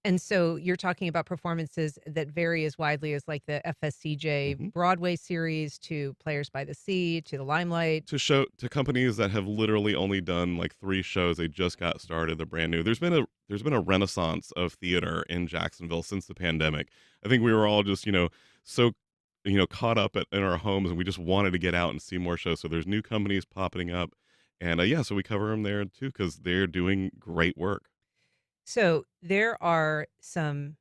Speaker 4: And so you're talking about performances that vary as widely as like the FSCJ Broadway series to Players by the Sea to the Limelight.
Speaker 1: To companies that have literally only done like 3 shows. They just got started. They're brand new. There's been a renaissance of theater in Jacksonville since the pandemic. I think we were all just so caught up in our homes, and we just wanted to get out and see more shows. So there's new companies popping up, and so we cover them there too because they're doing great work.
Speaker 4: So there are some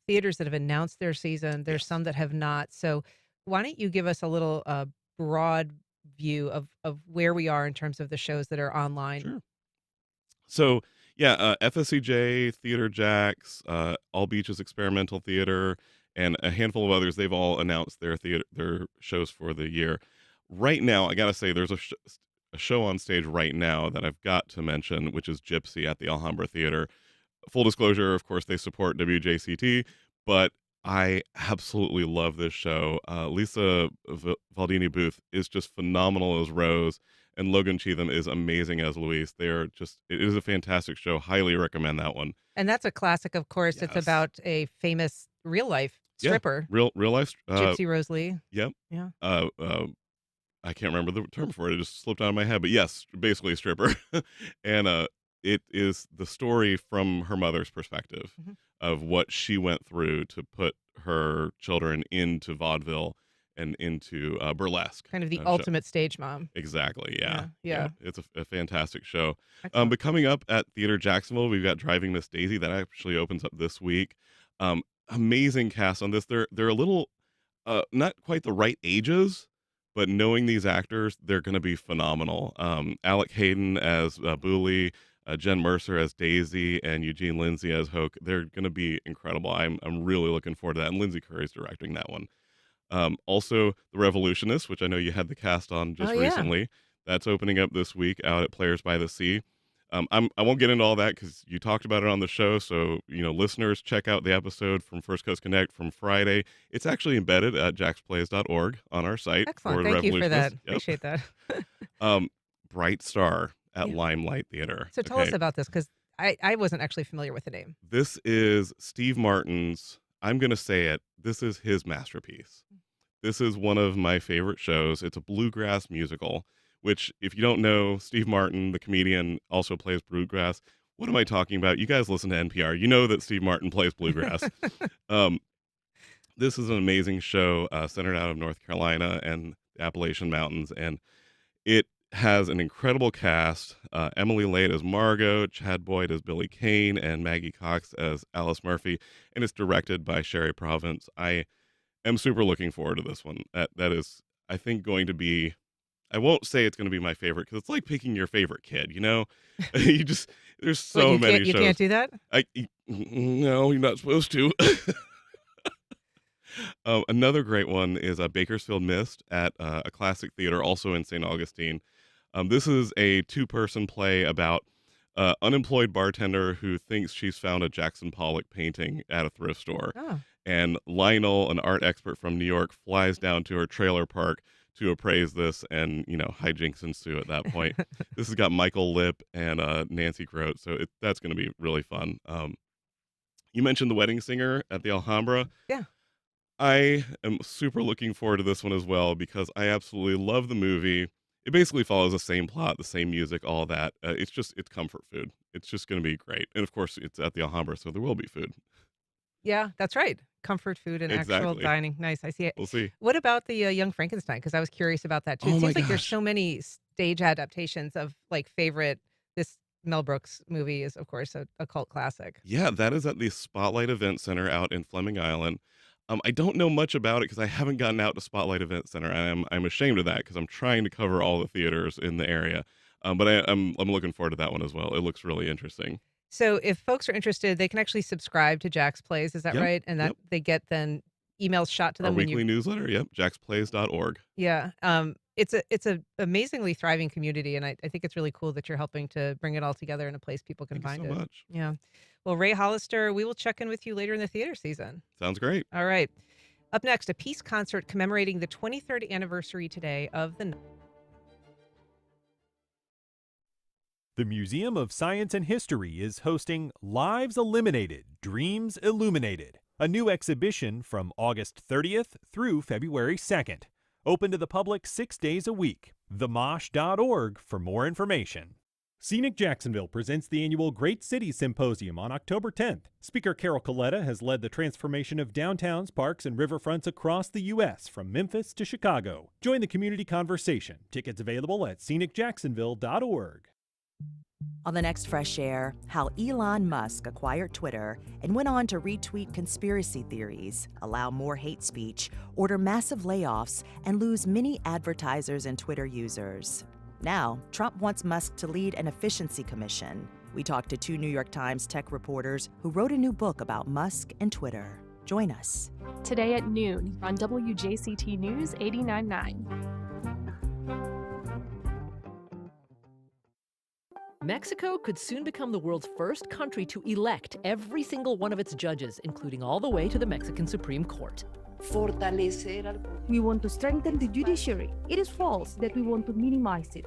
Speaker 4: theaters that have announced their season. There's some that have not. So why don't you give us a little broad view of where we are in terms of the shows that are online?
Speaker 1: Sure. So FSCJ, Theater Jax, All Beaches Experimental Theater, and a handful of others. They've all announced their shows for the year. Right now, I gotta say, there's a show on stage right now that I've got to mention, which is Gypsy at the Alhambra Theater. Full disclosure, of course, they support WJCT, but I absolutely love this show. Lisa Valdini Booth is just phenomenal as Rose, and Logan Cheatham is amazing as Luis. It is a fantastic show. Highly recommend that one.
Speaker 4: And that's a classic, of course. It's about a famous real life stripper.
Speaker 1: Real life.
Speaker 4: Gypsy Rose Lee.
Speaker 1: Yep.
Speaker 4: Yeah.
Speaker 1: I can't remember the term for it. It just slipped out of my head. But yes, basically a stripper. And it is the story from her mother's perspective of what she went through to put her children into vaudeville and into burlesque.
Speaker 4: Kind of the
Speaker 1: show.
Speaker 4: ultimate stage mom.
Speaker 1: Exactly. Yeah.
Speaker 4: Yeah.
Speaker 1: It's a fantastic show.
Speaker 4: Excellent.
Speaker 1: But coming up at Theater Jacksonville, we've got Driving Miss Daisy that actually opens up this week. Amazing cast on this. They're a little not quite the right ages, but knowing these actors, they're going to be phenomenal. Alec Hayden as Booley, Jen Mercer as Daisy, and Eugene Lindsay as Hoke. They're going to be incredible. I'm really looking forward to that. And Lindsay Curry's directing that one. Also, The Revolutionists, which I know you had the cast on just recently. That's opening up this week out at Players by the Sea. I won't get into all that because you talked about it on the show. So, listeners, check out the episode from First Coast Connect from Friday. It's actually embedded at JaxPlays.org on our site.
Speaker 4: Excellent. Thank you for that. Appreciate that.
Speaker 1: Bright Star at Limelight Theater.
Speaker 4: So tell us about this, because I wasn't actually familiar with the name.
Speaker 1: This is Steve Martin's, I'm going to say it, this is his masterpiece. This is one of my favorite shows. It's a bluegrass musical, which, if you don't know, Steve Martin, the comedian, also plays bluegrass. What am I talking about? You guys listen to NPR. You know that Steve Martin plays bluegrass. This is an amazing show centered out of North Carolina and the Appalachian Mountains, and it has an incredible cast. Emily Lade as Margot, Chad Boyd as Billy Kane, and Maggie Cox as Alice Murphy, and it's directed by Sherry Province. I am super looking forward to this one. That is, I think, going to be, I won't say it's going to be my favorite, because it's like picking your favorite kid, You just, there's so many shows.
Speaker 4: You can't do that?
Speaker 1: No, you're not supposed to. Another great one is Bakersfield Mist at a classic theater, also in St. Augustine. This is a two-person play about unemployed bartender who thinks she's found a Jackson Pollock painting at a thrift store.
Speaker 4: Oh.
Speaker 1: And Lionel, an art expert from New York, flies down to her trailer park to appraise this, and, hijinks ensue at that point. This has got Michael Lipp and Nancy Grote, so that's going to be really fun. You mentioned The Wedding Singer at the Alhambra.
Speaker 4: Yeah.
Speaker 1: I am super looking forward to this one as well, because I absolutely love the movie. It basically follows the same plot, the same music, all that. It's comfort food. It's just going to be great. And of course, it's at the Alhambra, so there will be food.
Speaker 4: Yeah, that's right. Comfort food and actual dining. Nice. I see it.
Speaker 1: We'll see.
Speaker 4: What about the Young Frankenstein? Because I was curious about that too. It seems like there's so many stage adaptations of favorite. This Mel Brooks movie is, of course, a cult classic.
Speaker 1: Yeah, that is at the Spotlight Event Center out in Fleming Island. I don't know much about it because I haven't gotten out to Spotlight Event Center. I'm ashamed of that because I'm trying to cover all the theaters in the area. But I'm looking forward to that one as well. It looks really interesting.
Speaker 4: So if folks are interested, they can actually subscribe to JaxPlays. Is that right? And that they get then emails shot to them.
Speaker 1: Our weekly newsletter. Yep. JaxPlays.org.
Speaker 4: Yeah. It's a amazingly thriving community, and I think it's really cool that you're helping to bring it all together in a place people can find it.
Speaker 1: Thank you so much.
Speaker 4: Yeah. Well, Ray Hollister, we will check in with you later in the theater season.
Speaker 1: Sounds great.
Speaker 4: All right. Up next, a peace concert commemorating the 23rd anniversary today of the...
Speaker 3: The Museum of Science and History is hosting Lives Eliminated, Dreams Illuminated, a new exhibition from August 30th through February 2nd. Open to the public 6 days a week. themosh.org for more information. Scenic Jacksonville presents the annual Great Cities Symposium on October 10th. Speaker Carol Coletta has led the transformation of downtowns, parks, and riverfronts across the U.S., from Memphis to Chicago. Join the community conversation. Tickets available at scenicjacksonville.org.
Speaker 22: On the next Fresh Air, how Elon Musk acquired Twitter and went on to retweet conspiracy theories, allow more hate speech, order massive layoffs, and lose many advertisers and Twitter users. Now, Trump wants Musk to lead an efficiency commission. We talked to 2 New York Times tech reporters who wrote a new book about Musk and Twitter. Join us.
Speaker 23: Today at noon on WJCT News 89.9.
Speaker 24: Mexico could soon become the world's first country to elect every single one of its judges, including all the way to the Mexican Supreme Court.
Speaker 25: We want to strengthen the judiciary. It is false that we want to minimize it.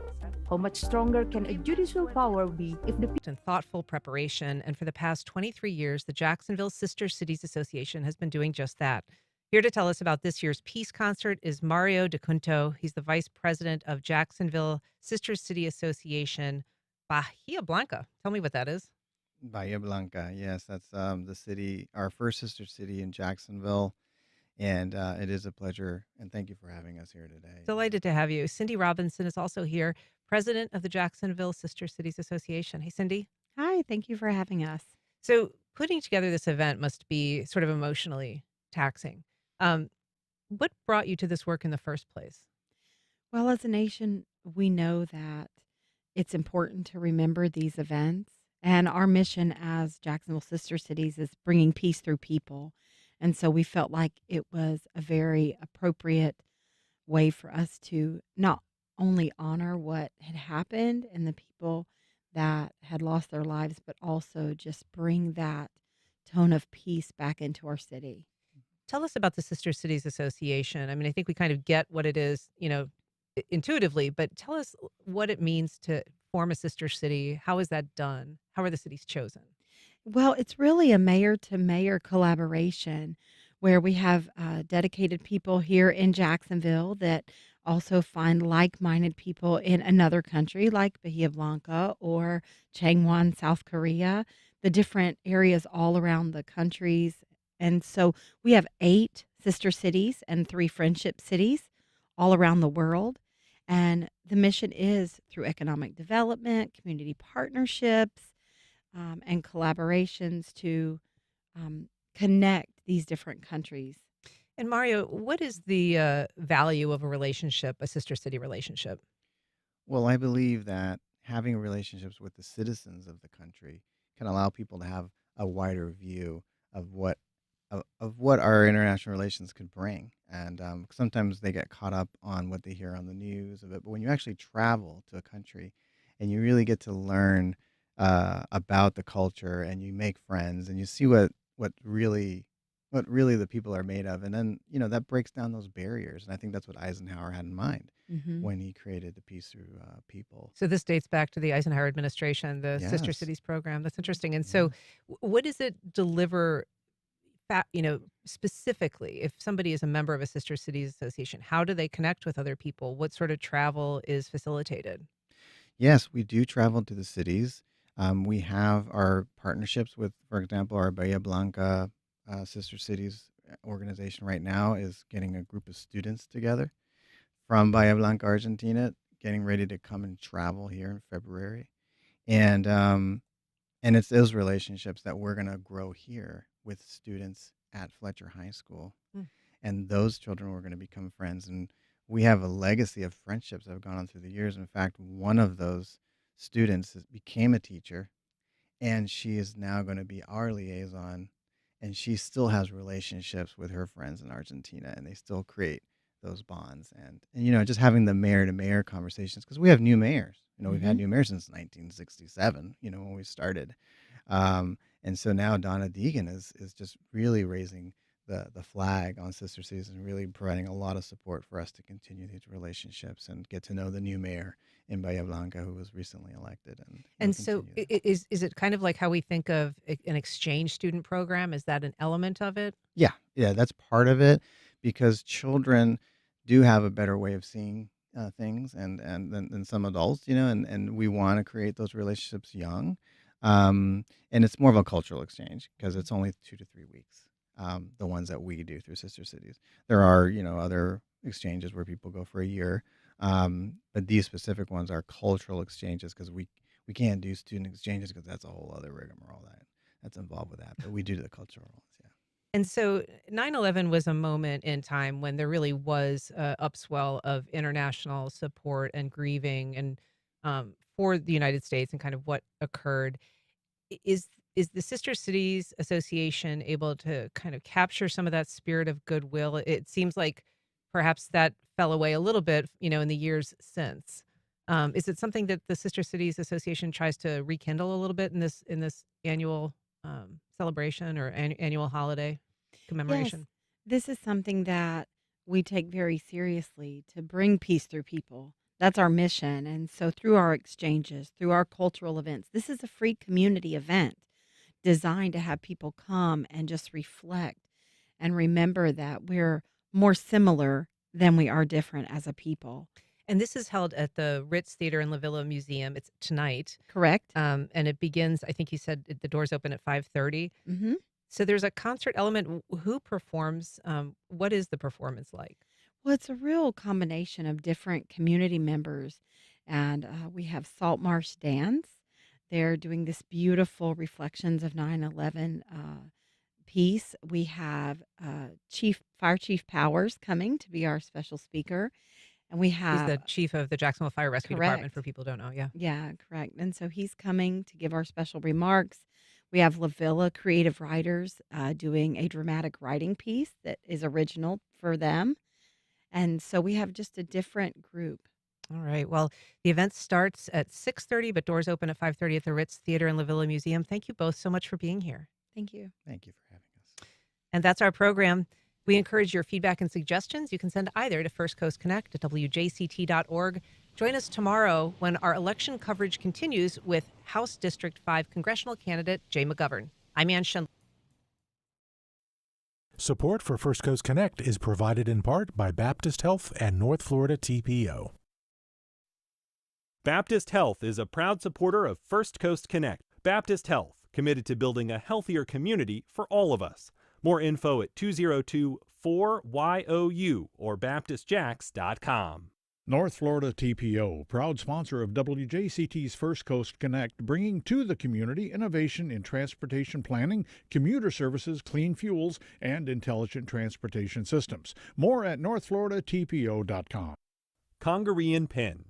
Speaker 25: How much stronger can a judicial power be if the
Speaker 4: and thoughtful preparation, and for the past 23 years, the Jacksonville Sister Cities Association has been doing just that. Here to tell us about this year's peace concert is Mario DeCunto. He's the vice president of Jacksonville Sister City Association, Bahia Blanca. Tell me what that is.
Speaker 6: Bahia Blanca, yes, that's the city, our first sister city in Jacksonville, and it is a pleasure. And thank you for having us here today.
Speaker 4: Delighted to have you. Cindy Robinson is also here, president of the Jacksonville Sister Cities Association. Hey, Cindy.
Speaker 7: Hi, thank you for having us.
Speaker 4: So putting together this event must be sort of emotionally taxing. What brought you to this work in the first place?
Speaker 7: Well, as a nation, we know that it's important to remember these events. And our mission as Jacksonville Sister Cities is bringing peace through people. And so we felt like it was a very appropriate way for us to not only honor what had happened and the people that had lost their lives, but also just bring that tone of peace back into our city.
Speaker 4: Tell us about the Sister Cities Association. I mean, I think we kind of get what it is, intuitively, but tell us what it means to form a sister city. How is that done? How are the cities chosen?
Speaker 7: Well, it's really a mayor-to-mayor collaboration where we have dedicated people here in Jacksonville that also find like-minded people in another country like Bahia Blanca or Changwon, South Korea, the different areas all around the countries. And so we have 8 sister cities and 3 friendship cities all around the world. And the mission is through economic development, community partnerships, and collaborations to connect these different countries.
Speaker 4: And Mario, what is the value of a relationship, a sister city relationship?
Speaker 6: Well, I believe that having relationships with the citizens of the country can allow people to have a wider view of what our international relations could bring. And sometimes they get caught up on what they hear on the news of it. But when you actually travel to a country and you really get to learn about the culture and you make friends and you see what really the people are made of, and then that breaks down those barriers. And I think that's what Eisenhower had in mind when he created the Peace Through People.
Speaker 4: So this dates back to the Eisenhower administration, the Sister
Speaker 6: Yes.
Speaker 4: Cities program. That's interesting. And so what does it deliver, specifically, if somebody is a member of a Sister Cities Association? How do they connect with other people? What sort of travel is facilitated?
Speaker 6: Yes, we do travel to the cities. We have our partnerships with, for example, our Bahia Blanca Sister Cities organization right now is getting a group of students together from Bahia Blanca, Argentina, getting ready to come and travel here in February. And it's those relationships that we're going to grow here with students at Fletcher High School. And those children were going to become friends. And we have a legacy of friendships that have gone on through the years. In fact, one of those students became a teacher, and she is now going to be our liaison. And she still has relationships with her friends in Argentina, and they still create those bonds. And just having the mayor-to-mayor conversations, because we have new mayors. We've had new mayors since 1967, when we started. And so now Donna Deegan is just really raising the flag on Sister Cities and really providing a lot of support for us to continue these relationships and get to know the new mayor in Bahia Blanca, who was recently elected.
Speaker 4: And so is it kind of like how we think of an exchange student program? Is that an element of it?
Speaker 6: Yeah, that's part of it, because children do have a better way of seeing things and than some adults, and we want to create those relationships young. And it's more of a cultural exchange because it's only 2 to 3 weeks. The ones that we do through Sister Cities. There are, other exchanges where people go for a year. But these specific ones are cultural exchanges because we can't do student exchanges because that's a whole other rigmarole that's involved with that. But we do the cultural ones, yeah.
Speaker 4: And so 9/11 was a moment in time when there really was a upswell of international support and grieving and for the United States and kind of what occurred. Is the Sister Cities Association able to kind of capture some of that spirit of goodwill? It seems like perhaps that fell away a little bit, in the years since. Is it something that the Sister Cities Association tries to rekindle a little bit in this annual celebration or annual holiday commemoration?
Speaker 7: Yes, this is something that we take very seriously to bring peace through people. That's our mission. And so through our exchanges, through our cultural events, this is a free community event designed to have people come and just reflect and remember that we're more similar than we are different as a people.
Speaker 4: And this is held at the Ritz Theatre and La Villa Museum. It's tonight.
Speaker 7: Correct.
Speaker 4: And it begins, I think you said the doors open at 5:30.
Speaker 7: Mm-hmm.
Speaker 4: So there's a concert element. Who performs? What is the performance like?
Speaker 7: Well, it's a real combination of different community members. And we have Salt Marsh Dance. They're doing this beautiful Reflections of 9/11 piece. We have Fire Chief Powers coming to be our special speaker. And we
Speaker 4: He's
Speaker 7: have
Speaker 4: the chief of the Jacksonville Fire Rescue Department,
Speaker 7: correct.
Speaker 4: for people who don't know. Yeah.
Speaker 7: Yeah, correct. And so he's coming to give our special remarks. We have La Villa Creative Writers doing a dramatic writing piece that is original for them. And so we have just a different group.
Speaker 4: All right. Well, the event starts at 6:30, but doors open at 5:30 at the Ritz Theatre and La Villa Museum. Thank you both so much for being here.
Speaker 7: Thank you.
Speaker 6: Thank you for having us.
Speaker 4: And that's our program. We encourage your feedback and suggestions. You can send either to First Coast Connect at WJCT.org. Join us tomorrow when our election coverage continues with House District 5 congressional candidate Jay McGovern. I'm Ann Schindler.
Speaker 16: Support for First Coast Connect is provided in part by Baptist Health and North Florida TPO.
Speaker 3: Baptist Health is a proud supporter of First Coast Connect. Baptist Health, committed to building a healthier community for all of us. More info at 202-4YOU or BaptistJax.com.
Speaker 5: North Florida TPO, proud sponsor of WJCT's First Coast Connect, bringing to the community innovation in transportation planning, commuter services, clean fuels, and intelligent transportation systems. More at northfloridatpo.com.
Speaker 3: Congaree & Penn,